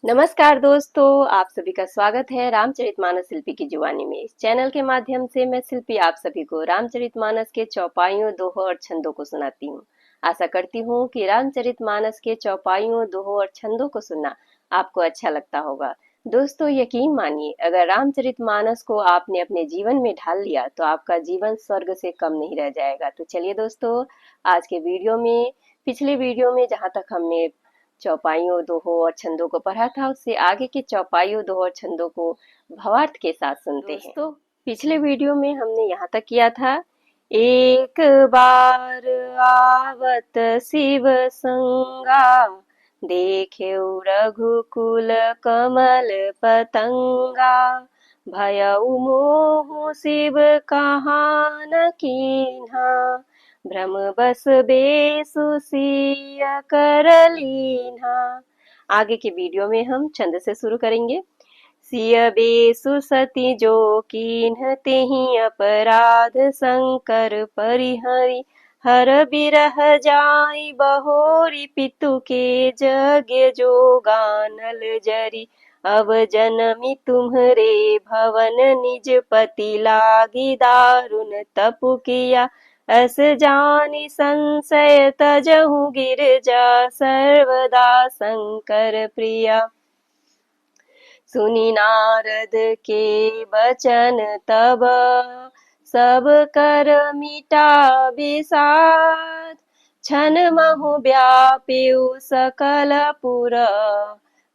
नमस्कार दोस्तों, आप सभी का स्वागत है रामचरितमानस शिल्पी की जुबानी में। इस चैनल के माध्यम से मैं शिल्पी आप सभी को रामचरितमानस के चौपाइयों, दोहों और छंदों को सुनाती हूँ। आशा करती हूँ कि रामचरितमानस के चौपाइयों, दोहों और छंदों को सुनना आपको अच्छा लगता होगा। दोस्तों, यकीन मानिए, अगर रामचरितमानस को आपने अपने जीवन में ढाल लिया तो आपका जीवन स्वर्ग से कम नहीं रह जाएगा। तो चलिए दोस्तों, आज के वीडियो में, पिछले वीडियो में जहाँ तक हमने चौपाइयों, दोहों और छंदों को पढ़ा था, उससे आगे के चौपाइयों, दोहों और छंदों को भावार्थ के साथ सुनते हैं। दोस्तों, पिछले वीडियो में हमने यहाँ तक किया था। एक बार आवत शिव संगा, देखे रघुकुल कमल पतंगा, भयउ मोह शिव कहा न कीन्हा, भ्रम बस बेसु सिय कर लीन्हा। आगे के वीडियो में हम छंद से शुरू करेंगे। सिय बेसु सती जो कीन्ह तेहि अपराध, शंकर परिहरि हर बिरह जाई, बहोरी पितु के जग जो गानल जरी, अब जनमी तुम्हरे भवन, निज पति लागी दारुण तपु किया, अस जानि संशय तजहु गिरजा, सर्वदा शंकर प्रिया। सुनि नारद के बचन तब, सब कर मिटा विषाद, छन महु व्याप्यु सकल पुर,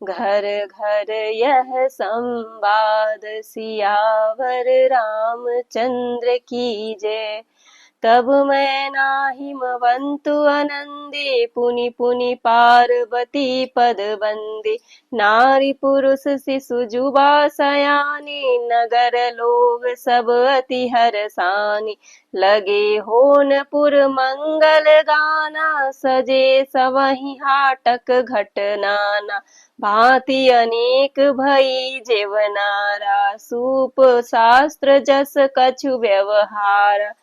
घर घर यह संवाद, सियावर रामचंद्र की जय। तब मैं नाहिमवंतु आनंदे, पुनि पुनि पार्वती पद बंदे, नारी पुरुष शिशु जुबा सयाने, नगर लोग सब अति हरसाने, लगे होनपुर मंगल गाना, सजे सवहि हाटक घट नाना, भांति अनेक भई जेवनारा, सूप शास्त्र जस कछु व्यवहार,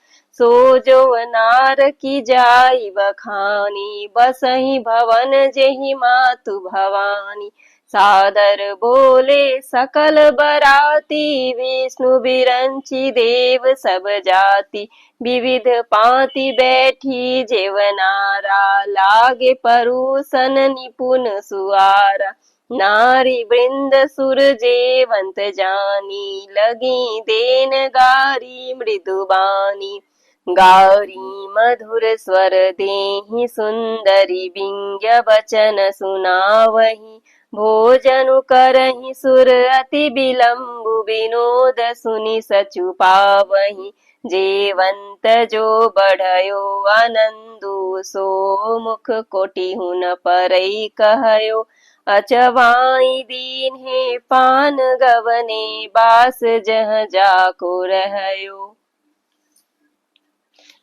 सो जो नार की जाई बखानी, बसहि भवन जेहि मातु भवानी, सादर बोले सकल बराती, विष्णु बिरंची देव सब जाति, विविध पांति बैठी जेवनारा, लागे परुसन निपुण सुआरा, नारी वृंद सुर जेवंत जानी, लगी देन गारी मृदुबानी, गारी मधुर स्वर देहि सुंदरी, विंग्य वचन सुनावही, भोजनु करहि सुर अति विलंबु, विनोद सुनि सचु पावही, जेवंत जो बढ़यो आनंदु, सो मुख कोटिहु न परई कहयो, अचवाई दीन हे पान गवने, बास जह जाको रहयो।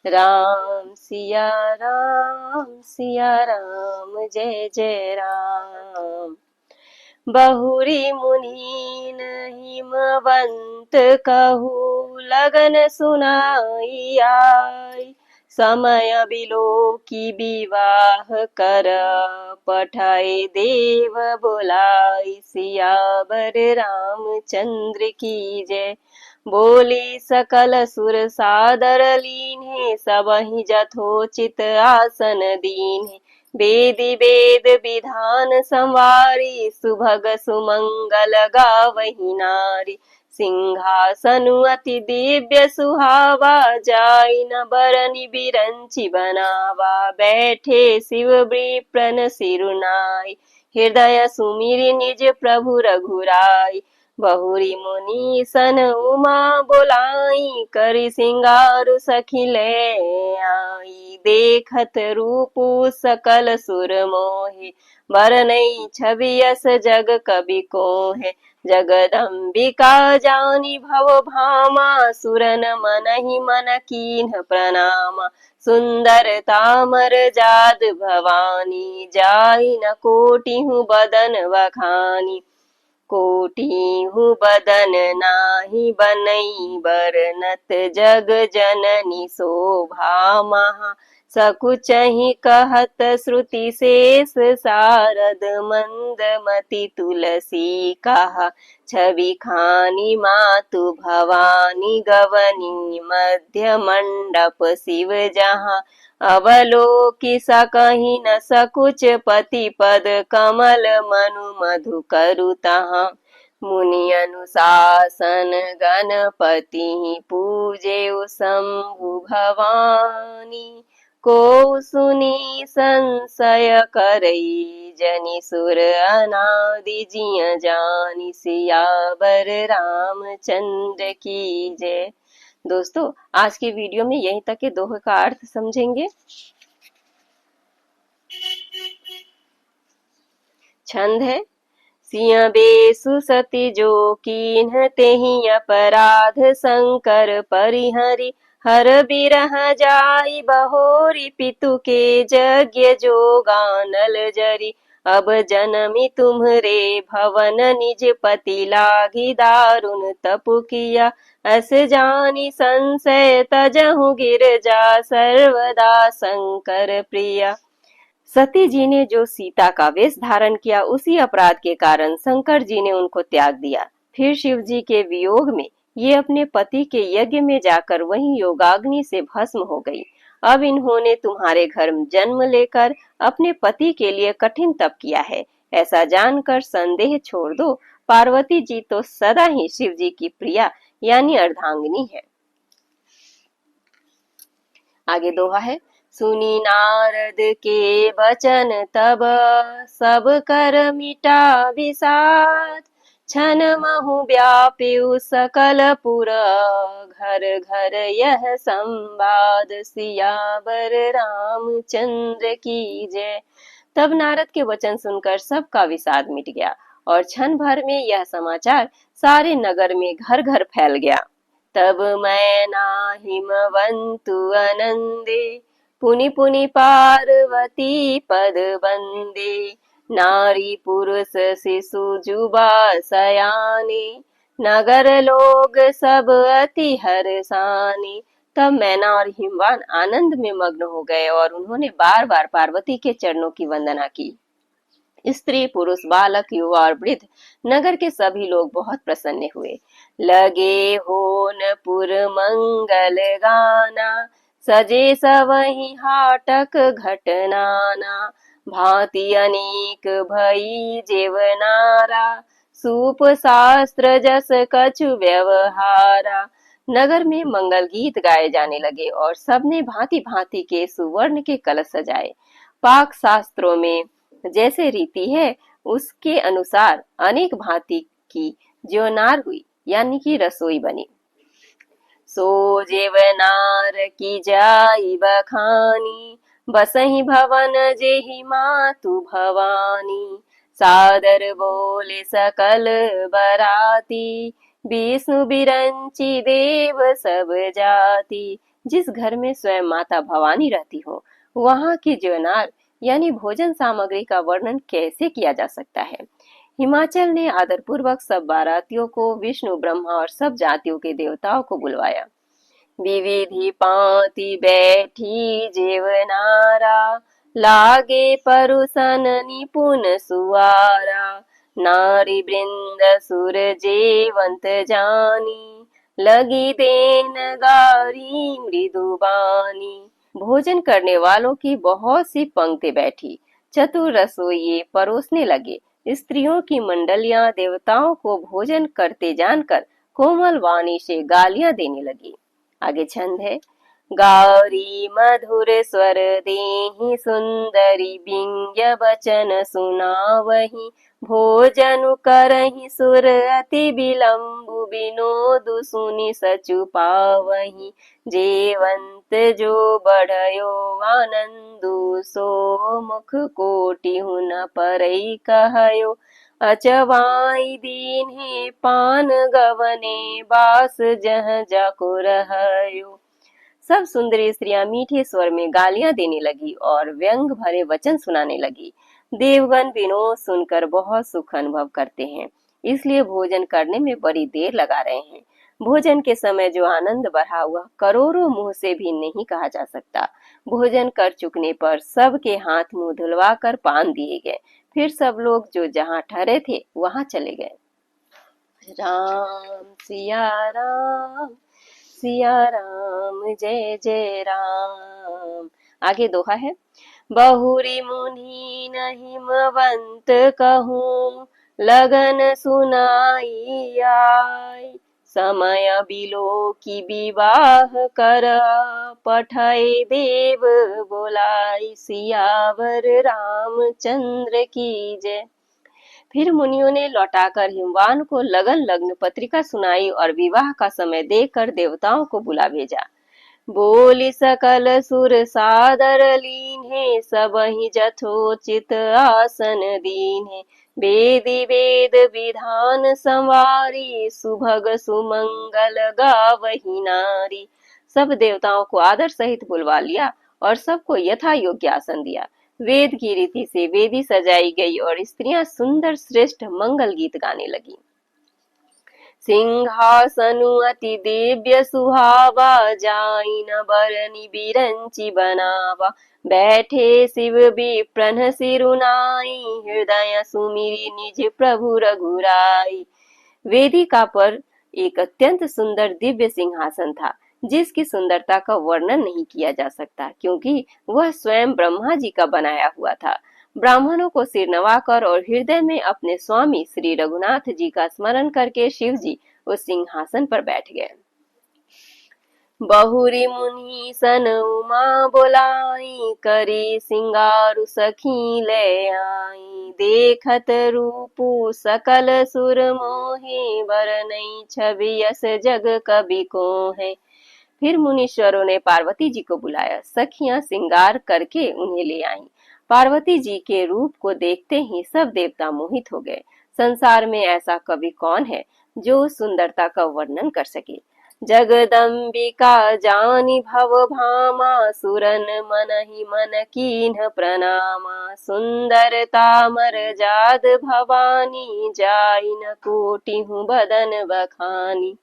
राम सिया राम, जय जय राम। बहुरी मुनीन हिमवंत कहू, लगन सुनाई आई, समय बिलो की विवाह कर, पठाए देव बुलाई, सियावर रामचंद्र की जय। बोली सकल सुर सादर लीन्हे, सबहि जथोचित आसन दीन्हे, वेदी वेद विधान संवारी, सुभग सुमंगल गावही नारी, सिंहासनु अति दिव्य सुहावा, जाई न बरनि बिरंची बनावा, बैठे शिव विप्रन सिरुनाई, हृदय सुमिरि निज प्रभु रघुराई, बहुरी मुनि सन उमा बोलाई, करि सिंगारु सखी ले आई, देखत रूपु सकल सुर मोहे, बरनई छवि यस जग कवि कोहे, जगदम्बिका जानी भव भामा, सुरन मनहि मन कीन्ह प्रणामा, सुंदर तामर जाद भवानी, जाई न कोटिहु बदन वखानी, कोटिहु बदन नाही बनई, बरनत जग जननी शोभा महा, सकुचहि कहत श्रुति शेष सारद मंदमति तुलसी कहा छवि खानी मातु भवानी गवनी मध्य मंडप शिव जहाँ अवलोकि सकहि न सकुच पति पद कमल मनु मधु करु तहाँ मुनि अनुशासन गणपति पूजे शंभु भवानी को सुनी संशय करई जनि सुर अनादि जिय जानी सियावर रामचंद्र की जय। दोस्तों आज के वीडियो में यहीं तक के दोहे का अर्थ समझेंगे। छंद है सिंह बेसु सती जो कीन्ह तेहि अपराध शंकर परिहरि हर बिरह जाई बहोरी पितु के यज्ञ जो गानल जरी अब जनमी तुम्हरे भवन निज पति लागी दारुण तपु किया अस जानी संशय तजहु गिरजा सर्वदा शंकर प्रिया। सती जी ने जो सीता का वेश धारण किया उसी अपराध के कारण शंकर जी ने उनको त्याग दिया। फिर शिव जी के वियोग में ये अपने पति के यज्ञ में जाकर वहीं योगाग्नि से भस्म हो गई। अब इन्होंने तुम्हारे घर जन्म लेकर अपने पति के लिए कठिन तप किया है, ऐसा जानकर संदेह छोड़ दो। पार्वती जी तो सदा ही शिव जी की प्रिया यानी अर्धांगिनी है। आगे दोहा है सुनी नारद के वचन तब सब कर मिटा विषाद छन महु व्याप्यु सकल पुर घर घर यह संवाद सियावर रामचंद्र की जय। तब नारद के वचन सुनकर सबका विषाद मिट गया और क्षण भर में यह समाचार सारे नगर में घर घर फैल गया। तब मैना हिमवंतु आनंदे पुनि पुनि पार्वती पद बंदे नारी पुरुष शिशु जुबा सयाने नगर लोग सब अति हर्षाने। तब मैना और हिमवान आनंद में मग्न हो गए और उन्होंने बार बार पार्वती के चरणों की वंदना की। स्त्री पुरुष बालक युवा और वृद्ध नगर के सभी लोग बहुत प्रसन्न हुए। लगे होनपुर मंगल गाना सजे सवहि हाटक घटनाना भांति अनेक भई जेवनारा सूप शास्त्र जस कछु व्यवहारा। नगर में मंगल गीत गाए जाने लगे और सबने भांति भांति के सुवर्ण के कलश सजाए। पाक शास्त्रों में जैसे रीति है उसके अनुसार अनेक भांति की ज्योनार हुई यानी कि रसोई बनी। सो जेवनार की जाई बखानी बसही भवन जेहि मातु भवानी सादर बोले सकल बराती विष्णु बिरंची देव सब जाति। जिस घर में स्वयं माता भवानी रहती हो वहाँ की ज्योनार यानी भोजन सामग्री का वर्णन कैसे किया जा सकता है। हिमाचल ने आदरपूर्वक सब बारातियों को विष्णु ब्रह्मा और सब जातियों के देवताओं को बुलवाया। विविधि पांति बैठी जेवनारा लागे परुसन निपुण सुवारा नारी वृंद सुर जेवंत जानी लगी देन गारी मृदुबानी। भोजन करने वालों की बहुत सी पंक्ति बैठी, चतुर रसोइये परोसने लगे। स्त्रियों की मंडलियां देवताओं को भोजन करते जानकर कोमल वाणी से गालियां देने लगी। आगे छंद है गौरी मधुर स्वर देहि सुंदरी व्यंग्य वचन सुनावहि भोजन करहि सुर अति विलंबु विनोदु सुनि सचु पावहि जेवंत जो बढ़यो आनंदु सो मुख कोटि न परई कहयो अचवाई दीन्हे पान गवने बास जह जाको रहयो। सब सुंदरी स्त्रियां मीठे स्वर में गालियां देने लगी और व्यंग भरे वचन सुनाने लगी। देवगण विनोद सुनकर बहुत सुख अनुभव करते हैं, इसलिए भोजन करने में बड़ी देर लगा रहे हैं। भोजन के समय जो आनंद बढ़ा हुआ करोड़ों मुंह से भी नहीं कहा जा सकता। भोजन कर चुकने पर सबके हाथ मुंह धुलवा कर पान दिए गए। फिर सब लोग जो जहाँ ठहरे थे वहां चले गए। राम सिया राम जय जय राम। आगे दोहा है। बहुरी मुनि नहीं हिमवंत कहूँ, लगन सुनाई आय। समय बिलो की विवाह कर, पठाए देव बोलाई। सियावर रामचंद्र की जय। फिर मुनियों ने लौटाकर हिमवान को लगन लग्न पत्रिका सुनाई और विवाह का समय देकर देवताओं को बुला भेजा। बोली सकल सुर सादर लीन्हे, सबहि जथोचित आसन दीन्हे। वेदी वेद विधान संवारी, सुभग सुमंगल गावही नारी। सब देवताओं को आदर सहित बुलवा लिया और सबको यथा योग्य आसन दिया। वेद की रीति से वेदी सजाई गई और स्त्रियां सुंदर श्रेष्ठ मंगल गीत गाने लगी। सिंहासनु अति दिव्य सुहावा, जाइन बरनी बिरंची बनावा। बैठे शिव विप्रन सिरुनाई, हृदय सुमिरी निज प्रभु रघुराई। वेदिका पर एक अत्यंत सुंदर दिव्य सिंहासन था, जिसकी सुंदरता का वर्णन नहीं किया जा सकता, क्योंकि वह स्वयं ब्रह्मा जी का बनाया हुआ था। ब्राह्मणों को सिर नवाकर और हृदय में अपने स्वामी श्री रघुनाथ जी का स्मरण करके शिव जी उस सिंहासन पर बैठ गए। बहुरी मुनि सन उमा बोलाई, करी सिंगारु सखी ले आई। देखत रूपु सकल सुर मोहे, वरनई छवि यस जग कवि को है। फिर मुनीश्वरों ने पार्वती जी को बुलाया। सखियां श्रृंगार करके उन्हें ले आईं। पार्वती जी के रूप को देखते ही सब देवता मोहित हो गए। संसार में ऐसा कवि कौन है जो सुंदरता का वर्णन कर सके। जगदम्बिका जानी भव भामा, सुरन मन ही मन कीन्ह प्रणामा। सुंदरता मर जाद भवानी, जाई न कोटि हूँ बदन बखानी।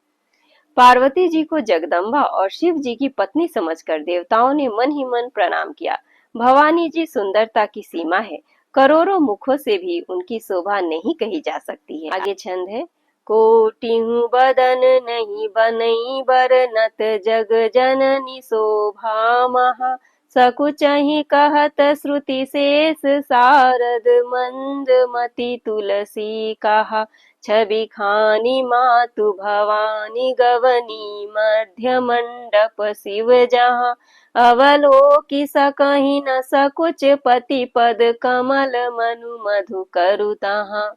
पार्वती जी को जगदम्बा और शिव जी की पत्नी समझकर देवताओं ने मन ही मन प्रणाम किया। भवानी जी सुंदरता की सीमा है, करोड़ों मुखों से भी उनकी शोभा नहीं कही जा सकती है। आगे छंद है। कोटि हूँ बदन नहीं बनई बरनत, जग जननी शोभा महा। सकुचहि कहत श्रुति शेष सारद, मंद मति तुलसी कहा। छवि खानी मातु भवानी, गवनी मध्य मंडप शिव जहाँ। अवलोकि सकहि न सकुच पति पद, कमल मनु मधु करु तहाँ।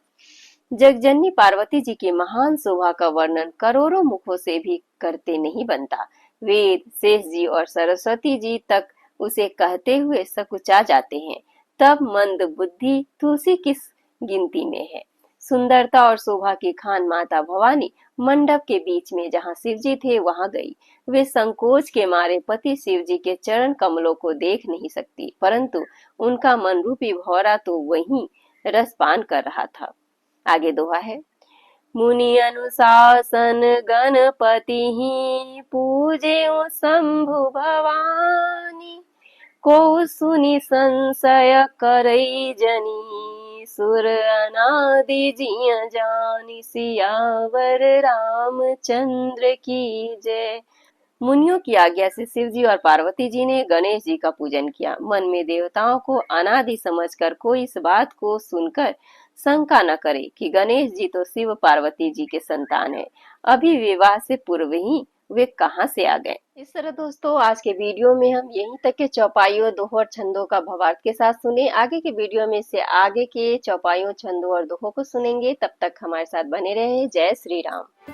जगजननी पार्वती जी की महान शोभा का वर्णन करोड़ों मुखों से भी करते नहीं बनता। वेद, शेष जी और सरस्वती जी तक उसे कहते हुए सकुचा जाते हैं, तब मंद बुद्धि तुलसी किस गिनती में है। सुंदरता और शोभा की खान माता भवानी मंडप के बीच में जहाँ शिव जी थे वहां गई। वे संकोच के मारे पति शिव जी के चरण कमलों को देख नहीं सकती, परंतु उनका मन रूपी भौरा तो वहीं रसपान कर रहा था। आगे दोहा है। मुनि अनुशासन गणपति ही, पूजे शंभु भवानी। को सुनि संशय करई जनी, सुर अनादि जिय जानी। सियावर रामचंद्र की जय। मुनियों की आज्ञा से शिव जी और पार्वती जी ने गणेश जी का पूजन किया। मन में देवताओं को अनादि समझकर कोई इस बात को सुनकर शंका न करे कि गणेश जी तो शिव पार्वती जी के संतान है, अभी विवाह से पूर्व ही वे कहां से आ गए। इस तरह दोस्तों आज के वीडियो में हम यहीं तक के चौपाइयों, दोहों और छंदों का भावार्थ के साथ सुने। आगे के वीडियो में से आगे के चौपाइयों, छंदों और दोहों को सुनेंगे। तब तक हमारे साथ बने रहे। जय श्री राम।